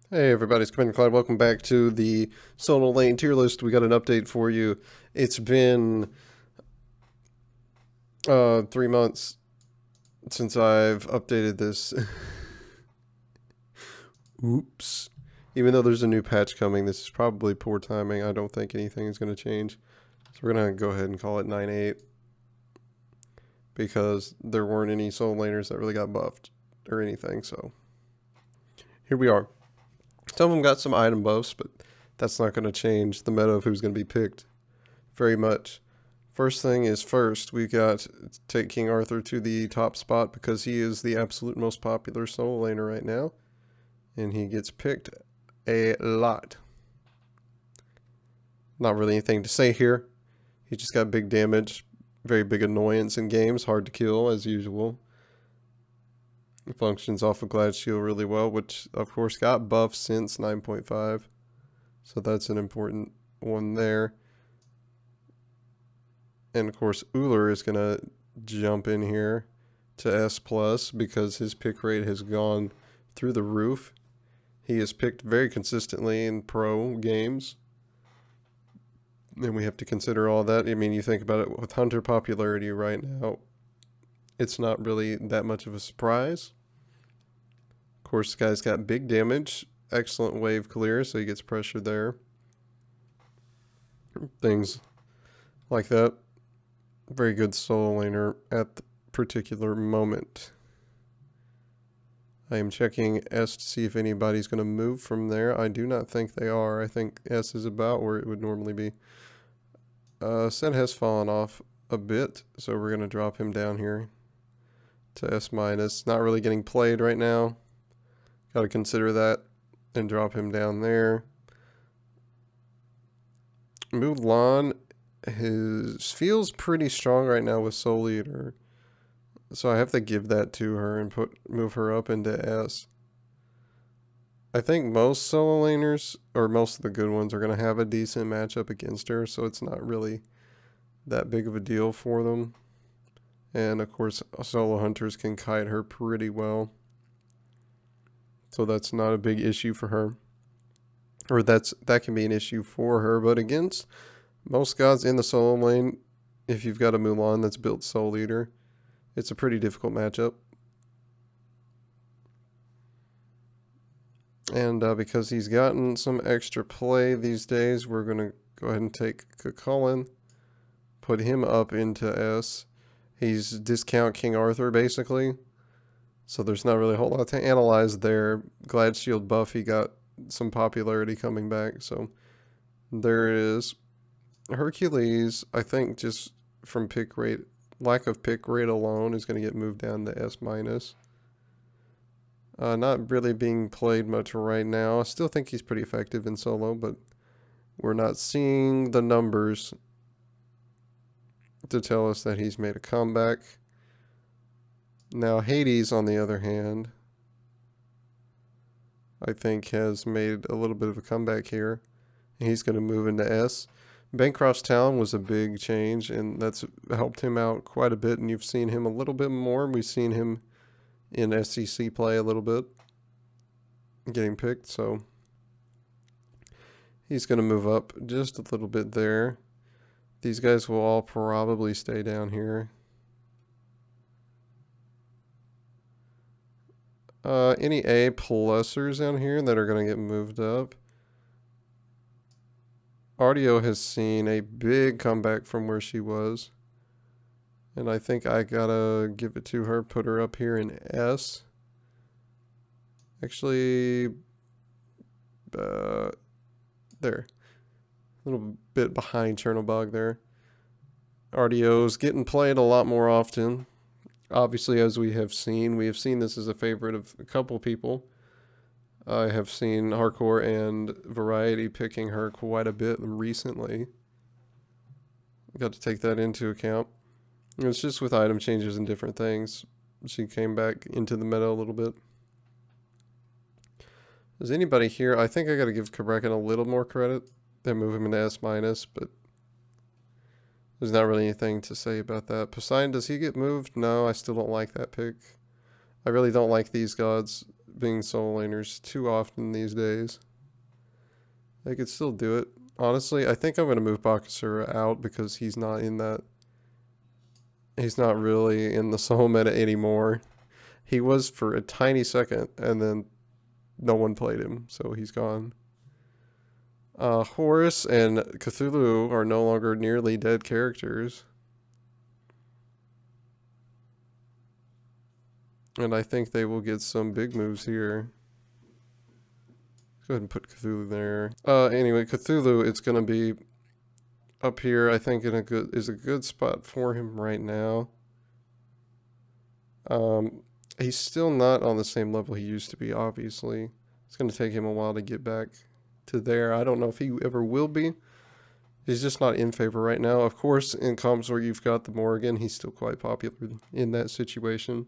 Hey everybody, it's Clyde. Welcome back to the Solo Lane tier list. We got an update for you. It's been 3 months since I've updated this. Oops. Even though there's a new patch coming, this is probably poor timing. I don't think anything is going to change. So we're going to go ahead and call it 9.8 because there weren't any Solo Laners that really got buffed or anything. So here we are. Some of them got some item buffs, but that's not going to change the meta of who's going to be picked very much. First thing is first, we got to take King Arthur to the top spot because he is the absolute most popular solo laner right now. And he gets picked a lot. Not really anything to say here. He just got big damage, very big annoyance in games, hard to kill as usual. It functions off of Glad Shield really well, which of course got buffed since 9.5. So that's an important one there. And of course, Uller is going to jump in here to S plus because his pick rate has gone through the roof. He is picked very consistently in pro games. And we have to consider all that. I mean, you think about it with Hunter popularity right now, it's not really that much of a surprise. Of course, this guy's got big damage, excellent wave clear, so he gets pressure there. Things like that. Very good solo laner at the particular moment. I am checking S to see if anybody's going to move from there. I do not think they are. I think S is about where it would normally be. Sen has fallen off a bit, so we're going to drop him down here to S minus. Not really getting played right now. Got to consider that and drop him down there. Mulan feels pretty strong right now with Soul Eater. So I have to give that to her and move her up into S. I think most solo laners, or most of the good ones, are going to have a decent matchup against her, so it's not really that big of a deal for them. And of course, solo hunters can kite her pretty well. So that's not a big issue for her. Or that can be an issue for her, but against most gods in the solo lane, if you've got a Mulan that's built Soul Eater, it's a pretty difficult matchup. And because he's gotten some extra play these days, we're going to go ahead and take Cullen, put him up into S. He's discount King Arthur, basically. So there's not really a whole lot to analyze there. Glad Shield buff, he got some popularity coming back. So there it is. Hercules, I think just from pick rate, lack of pick rate alone is going to get moved down to S minus. Not really being played much right now. I still think he's pretty effective in solo, but we're not seeing the numbers to tell us that he's made a comeback. Now Hades, on the other hand, I think has made a little bit of a comeback here. He's going to move into S. Bancroft's Town was a big change, and that's helped him out quite a bit, and you've seen him a little bit more. We've seen him in SEC play a little bit, getting picked, so he's going to move up just a little bit there. These guys will all probably stay down here. Any A plusers down here that are going to get moved up. Audio has seen a big comeback from where she was. And I think I gotta give it to her, put her up here in S. Actually, there. A little bit behind Chernobog there. RDO's getting played a lot more often. Obviously, as we have seen this as a favorite of a couple people. I have seen Hardcore and Variety picking her quite a bit recently. Got to take that into account. It's just with item changes and different things. She came back into the meta a little bit. Is anybody here? I think I got to give Karekin a little more credit. They move him into S minus, but there's not really anything to say about that. Poseidon, does he get moved? No, I still don't like that pick. I really don't like these gods being solo laners too often these days. They could still do it. Honestly, I think I'm going to move Bakasura out because he's not in that. He's not really in the solo meta anymore. He was for a tiny second, and then no one played him, so he's gone. Horus and Cthulhu are no longer nearly dead characters. And I think they will get some big moves here. Go ahead and put Cthulhu there. Anyway, Cthulhu, it's going to be up here. I think is a good spot for him right now. He's still not on the same level he used to be, obviously. It's going to take him a while to get back to there. I don't know if he ever will be. He's just not in favor right now. Of course, in comps where you've got the Morrigan, he's still quite popular in that situation.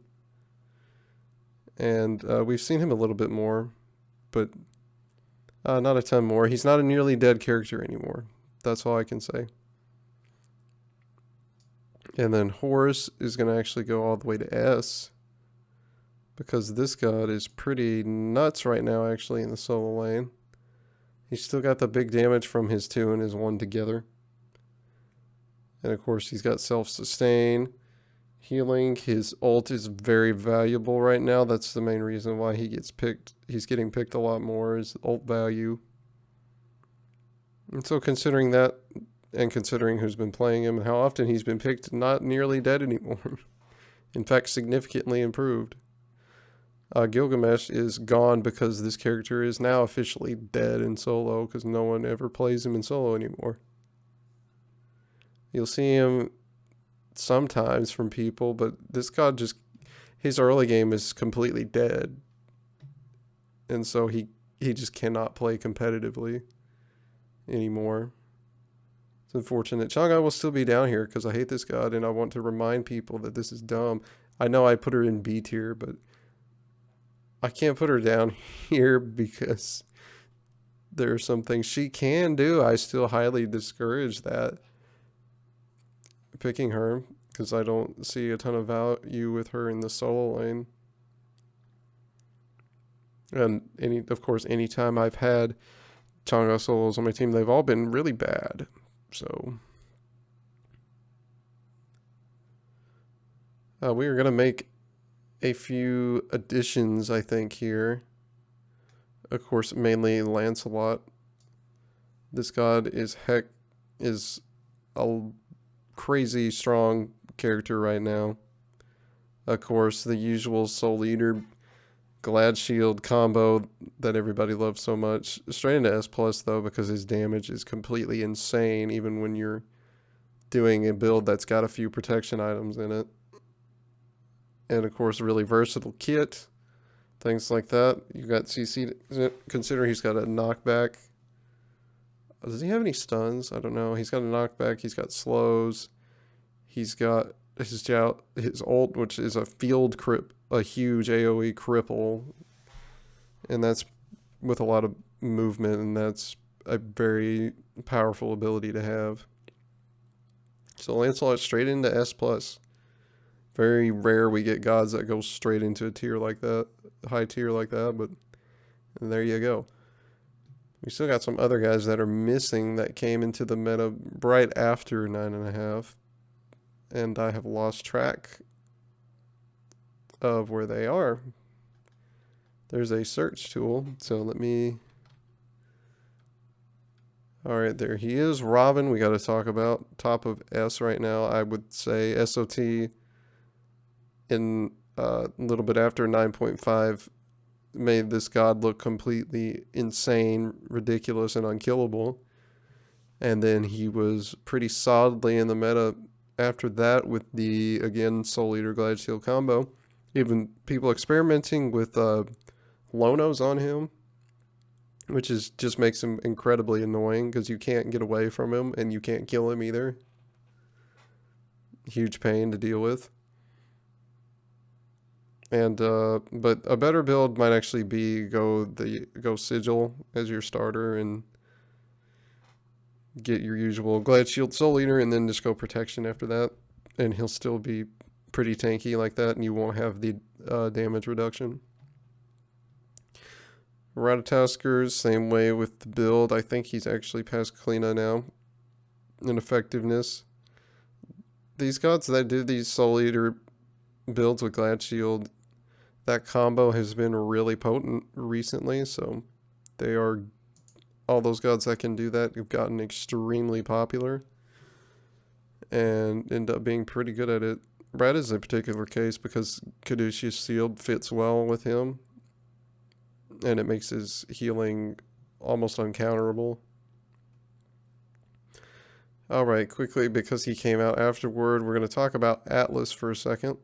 And we've seen him a little bit more, but not a ton more. He's not a nearly dead character anymore. That's all I can say. And then Horus is going to actually go all the way to S, because this god is pretty nuts right now, actually, in the solo lane. He's still got the big damage from his 2 and his 1 together. And of course, he's got self-sustain, healing. His ult is very valuable right now. That's the main reason why he gets picked. He's getting picked a lot more, is ult value. And so considering that, and considering who's been playing him and how often he's been picked, not nearly dead anymore. In fact, significantly improved. Gilgamesh is gone because this character is now officially dead in solo, because no one ever plays him in solo anymore. You'll see him sometimes from people, but this god just, his early game is completely dead. And so he just cannot play competitively anymore. It's unfortunate. Chang'e will still be down here because I hate this god and I want to remind people that this is dumb. I know I put her in B tier, but I can't put her down here because there are some things she can do. I still highly discourage that. Picking her, because I don't see a ton of value with her in the solo lane. And of course, anytime I've had Chang'e solos on my team, they've all been really bad. So we are going to make a few additions, I think, here. Of course, mainly Lancelot. This god is a crazy strong character right now. Of course, the usual Soul Eater Glad Shield combo that everybody loves so much. Straight into S+, though, because his damage is completely insane, even when you're doing a build that's got a few protection items in it. And, of course, a really versatile kit. Things like that. You got CC. Consider he's got a knockback. Does he have any stuns? I don't know. He's got a knockback. He's got slows. He's got his ult, which is a field a huge AoE cripple. And that's with a lot of movement, and that's a very powerful ability to have. So Lancelot straight into S+. Very rare we get gods that go straight into a tier like that, high tier like that, but there you go. We still got some other guys that are missing that came into the meta right after 9.5, and I have lost track of where they are. There's a search tool, so let me... Alright, there he is. Robin, we got to talk about. Top of S right now, I would say SOT in a little bit after 9.5 made this god look completely insane, ridiculous, and unkillable. And then he was pretty solidly in the meta after that with the, again, Soul Eater Glad Shield combo. Even people experimenting with Lonos on him, which just makes him incredibly annoying because you can't get away from him and you can't kill him either. Huge pain to deal with. And but a better build might actually be go Sigil as your starter and get your usual Glad Shield Soul Eater and then just go Protection after that, and he'll still be pretty tanky like that, and you won't have the damage reduction. Ratatoskers, same way with the build. I think he's actually past Kleena now in effectiveness. These gods that do these Soul Eater builds with Glad Shield, that combo has been really potent recently, so they are, all those gods that can do that have gotten extremely popular and end up being pretty good at it. Rat is a particular case because Caduceus Shield fits well with him, and it makes his healing almost uncounterable. Alright, quickly, because he came out afterward, we're going to talk about Atlas for a second.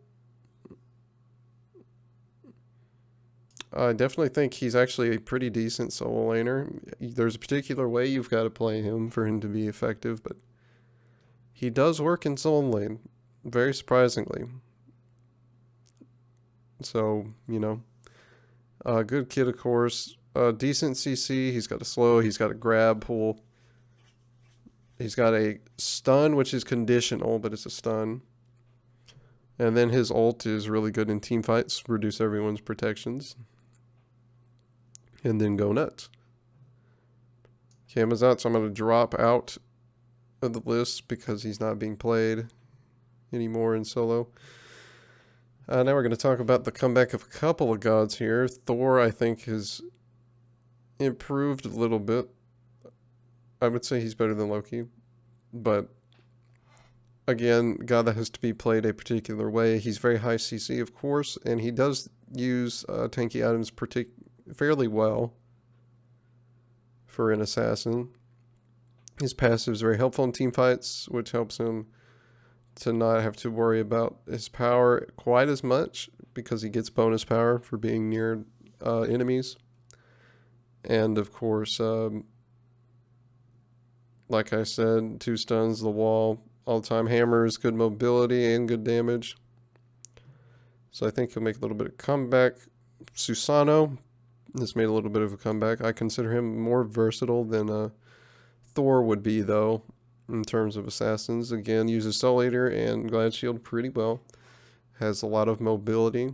I definitely think he's actually a pretty decent solo laner. There's a particular way you've got to play him for him to be effective, but he does work in solo lane, very surprisingly. So, you know, good kid, of course. Decent CC, he's got a slow, he's got a grab pull. He's got a stun, which is conditional, but it's a stun. And then his ult is really good in team fights, reduce everyone's protections. And then go nuts. Cam is out, so I'm going to drop out of the list because he's not being played anymore in solo. Now we're going to talk about the comeback of a couple of gods here. Thor, I think, has improved a little bit. I would say he's better than Loki, but again, god that has to be played a particular way. He's very high CC, of course, and he does use tanky items fairly well for an assassin. His passive is very helpful in team fights, which helps him to not have to worry about his power quite as much because he gets bonus power for being near enemies. And of course, like I said, 2 stuns, the wall, all the time hammers, good mobility, and good damage. So I think he'll make a little bit of comeback. Susano has made a little bit of a comeback. I consider him more versatile than Thor would be, though, in terms of assassins. Again, uses Soul Eater and Glad Shield pretty well. Has a lot of mobility.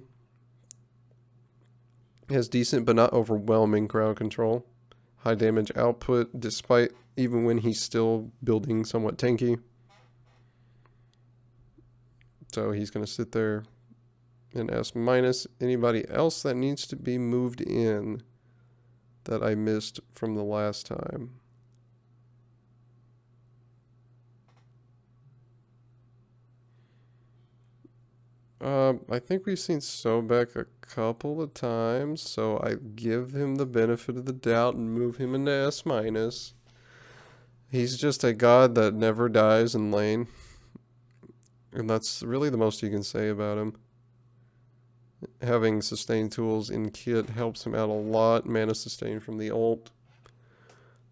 Has decent but not overwhelming crowd control. High damage output, despite even when he's still building somewhat tanky. So he's going to sit there in S-. Anybody else that needs to be moved in that I missed from the last time? I think we've seen Sobek a couple of times, so I give him the benefit of the doubt and move him into S-. He's just a god that never dies in lane, and that's really the most you can say about him. Having sustain tools in kit helps him out a lot. Mana sustain from the ult,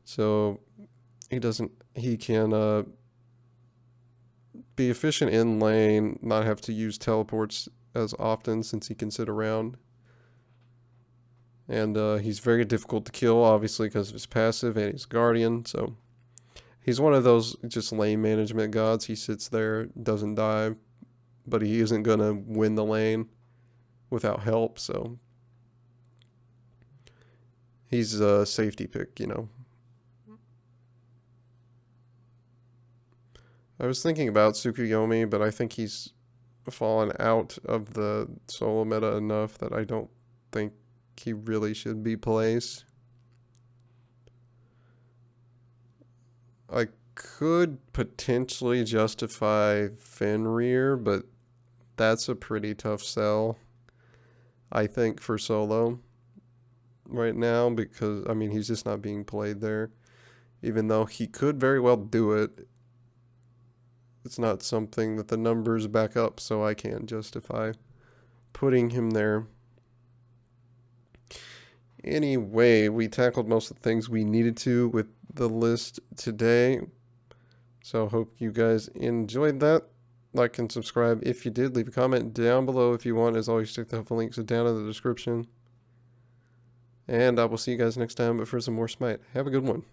so he can be efficient in lane, not have to use teleports as often since he can sit around. And he's very difficult to kill, obviously, because of his passive and his guardian. So he's one of those just lane management gods. He sits there, doesn't die, but he isn't going to win the lane without help. So he's a safety pick, you know. I was thinking about Tsukuyomi, but I think he's fallen out of the solo meta enough that I don't think he really should be placed. I could potentially justify Fenrir, but that's a pretty tough sell, I think, for solo right now, because, I mean, he's just not being played there. Even though he could very well do it, it's not something that the numbers back up, so I can't justify putting him there. Anyway, we tackled most of the things we needed to with the list today. So hope you guys enjoyed that. Like and subscribe if you did. Leave a comment down below if you want. As always, check the helpful links down in the description. And I will see you guys next time, but for some more Smite. Have a good one.